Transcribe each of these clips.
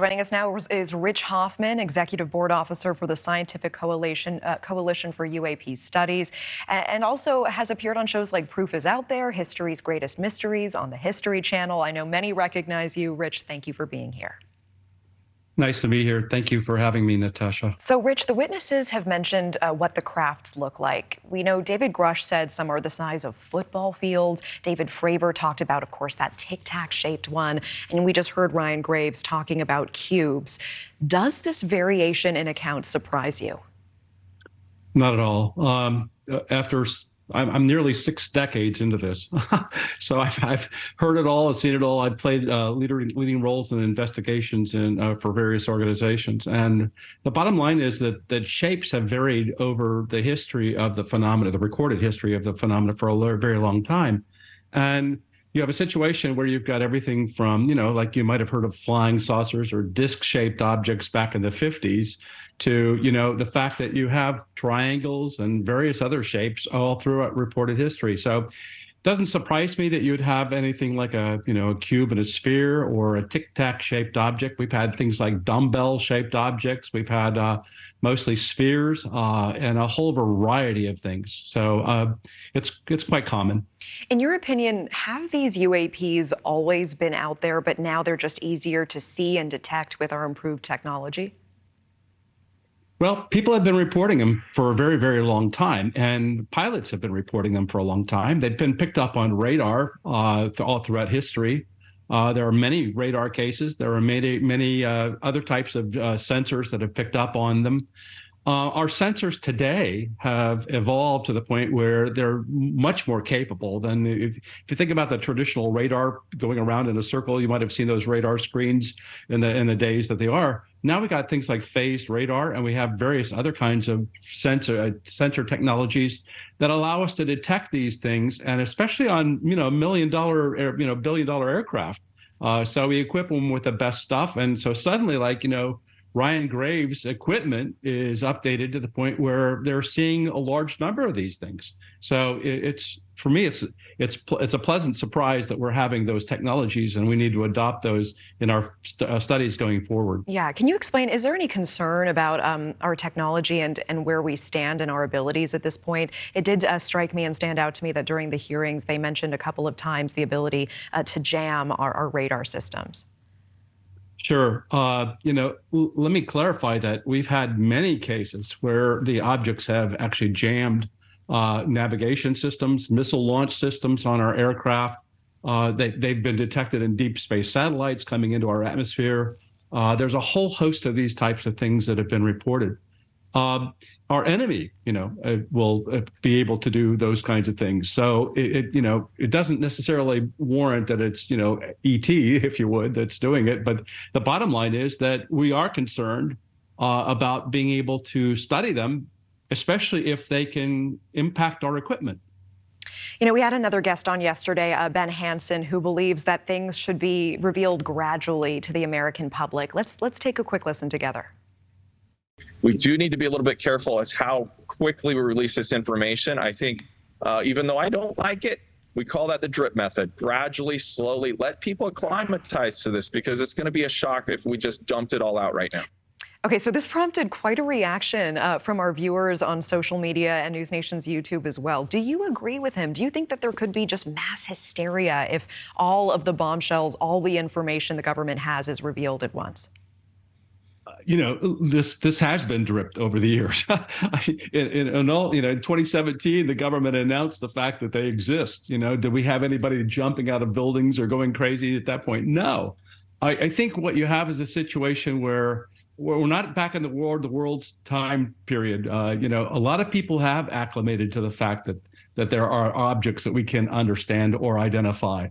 Joining us now is Rich Hoffman, Executive Board Officer for the Scientific Coalition for UAP Studies, and also has appeared on shows like Proof is Out There, History's Greatest Mysteries on the History Channel. I know many recognize you. Rich, thank you for being here. Nice to be here. Thank you for having me, Natasha. So, Rich, the witnesses have mentioned what the crafts look like. We know David Grush said some are the size of football fields. David Fravor talked about, of course, that tic-tac-shaped one. And we just heard Ryan Graves talking about cubes. Does this variation in accounts surprise you? Not at all. I'm nearly 6 decades into this, so I've heard it all, I've seen it all. I've played leading roles in investigations for various organizations, and the bottom line is that shapes have varied over the history of the phenomena, the recorded history of the phenomena, for a very long time. And you have a situation where you've got everything from, like you might have heard of flying saucers or disc-shaped objects back in the 50s to, the fact that you have triangles and various other shapes all throughout reported history. So it doesn't surprise me that you'd have anything like a cube and a sphere or a tic-tac shaped object. We've had things like dumbbell shaped objects. We've had mostly spheres and a whole variety of things. So it's quite common. In your opinion, have these UAPs always been out there, but now they're just easier to see and detect with our improved technology? Well, people have been reporting them for a very, very long time, and pilots have been reporting them for a long time. They've been picked up on radar all throughout history. There are many radar cases. There are many other types of sensors that have picked up on them. Our sensors today have evolved to the point where they're much more capable than if you think about the traditional radar going around in a circle. You might have seen those radar screens in the days that they are. Now we got things like phased radar, and we have various other kinds of sensor technologies that allow us to detect these things, and especially on $1 million, billion-dollar aircraft. So we equip them with the best stuff, and so suddenly, Ryan Graves' equipment is updated to the point where they're seeing a large number of these things. So for me, it's a pleasant surprise that we're having those technologies, and we need to adopt those in our studies going forward. Yeah, can you explain, is there any concern about our technology and where we stand in our abilities at this point? It did strike me and stand out to me that during the hearings, they mentioned a couple of times the ability to jam our radar systems. Sure. Let me clarify that we've had many cases where the objects have actually jammed navigation systems, missile launch systems on our aircraft. They've been detected in deep space satellites coming into our atmosphere. There's a whole host of these types of things that have been reported. Our enemy, will be able to do those kinds of things. So it doesn't necessarily warrant that it's, ET, if you would, that's doing it. But the bottom line is that we are concerned about being able to study them, especially if they can impact our equipment. We had another guest on yesterday, Ben Hansen, who believes that things should be revealed gradually to the American public. Let's take a quick listen together. We do need to be a little bit careful as how quickly we release this information. I think even though I don't like it, we call that the drip method. Gradually, slowly, let people acclimatize to this, because it's going to be a shock if we just dumped it all out right now. Okay, so this prompted quite a reaction from our viewers on social media and NewsNation's YouTube as well. Do you agree with him? Do you think that there could be just mass hysteria if all of the bombshells, all the information the government has is revealed at once? This has been dripped over the years. In 2017, the government announced the fact that they exist. Did we have anybody jumping out of buildings or going crazy at that point? No. I think what you have is a situation where we're not back in the world's time period. A lot of people have acclimated to the fact that there are objects that we can understand or identify.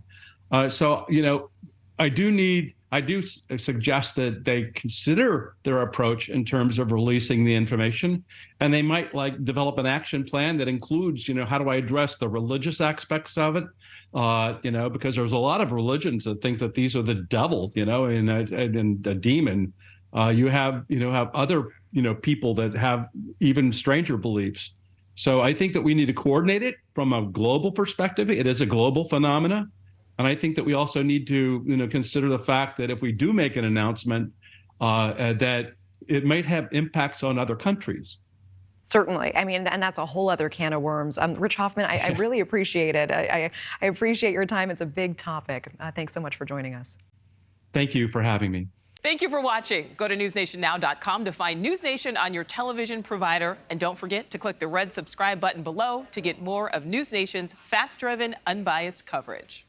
I do suggest that they consider their approach in terms of releasing the information, and they might develop an action plan that includes, how do I address the religious aspects of it? Because there's a lot of religions that think that these are the devil, and a demon. You have other, people that have even stranger beliefs. So I think that we need to coordinate it from a global perspective. It is a global phenomena. And I think that we also need to, consider the fact that if we do make an announcement, that it might have impacts on other countries. Certainly. I mean, and that's a whole other can of worms. Rich Hoffman, I really appreciate it. I appreciate your time. It's a big topic. Thanks so much for joining us. Thank you for having me. Thank you for watching. Go to newsnationnow.com to find News Nation on your television provider. And don't forget to click the red subscribe button below to get more of News Nation's fact-driven, unbiased coverage.